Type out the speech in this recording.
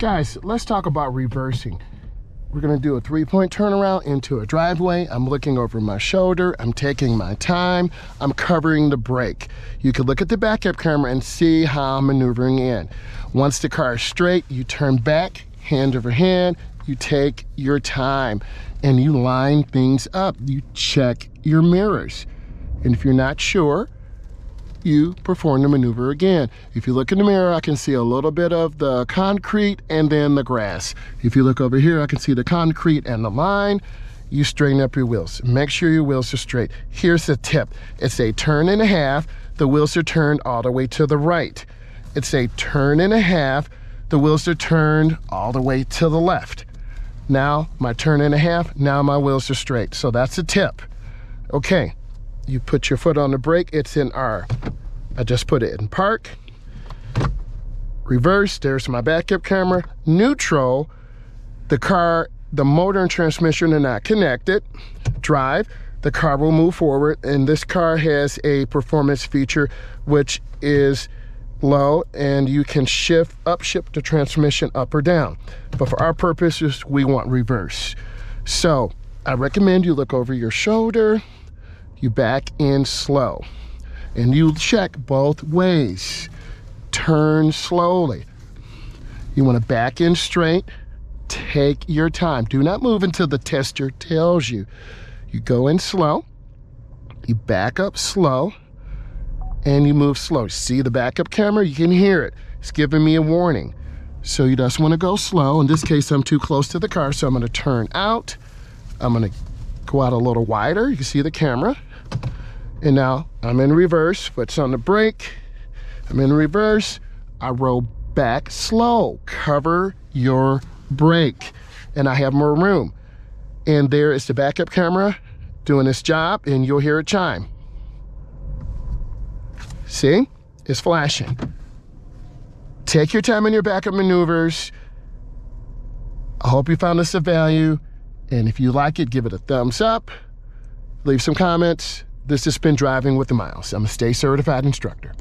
Guys, let's talk about reversing. We're gonna do a 3-point turnaround into a driveway. I'm looking over my shoulder. I'm taking my time. I'm covering the brake. You can look at the backup camera and see how I'm maneuvering in. Once the car is straight, you turn back, hand over hand, you take your time and you line things up. You check your mirrors. And if you're not sure, you perform the maneuver again. If you look in the mirror, I can see a little bit of the concrete and then the grass. If you look over here, I can see the concrete and the line. You straighten up your wheels. Make sure your wheels are straight. Here's the tip. It's a turn and a half. The wheels are turned all the way to the right. It's a turn and a half. The wheels are turned all the way to the left. Now my turn and a half, now my wheels are straight. So that's a tip. Okay. You put your foot on the brake, it's in R. I just put it in park. Reverse, there's my backup camera. Neutral, the motor and transmission are not connected. Drive, the car will move forward, and this car has a performance feature which is low, and you can upshift the transmission up or down. But for our purposes, we want reverse. So I recommend you look over your shoulder. You back in slow and you check both ways. Turn slowly. You want to back in straight. Take your time. Do not move until the tester tells you. You go in slow, you back up slow, and you move slow. See the backup camera? You can hear it. It's giving me a warning. So you just want to go slow. In this case, I'm too close to the car, so I'm going to turn out. I'm going to go out a little wider. You can see the camera. And now I'm in reverse, foot's on the brake. I'm in reverse. I roll back slow. Cover your brake. And I have more room. And there is the backup camera doing its job, and you'll hear it chime. See? It's flashing. Take your time in your backup maneuvers. I hope you found this of value. And if you like it, give it a thumbs up. Leave some comments. This has been Driving with Myles. I'm a Stay Certified Instructor.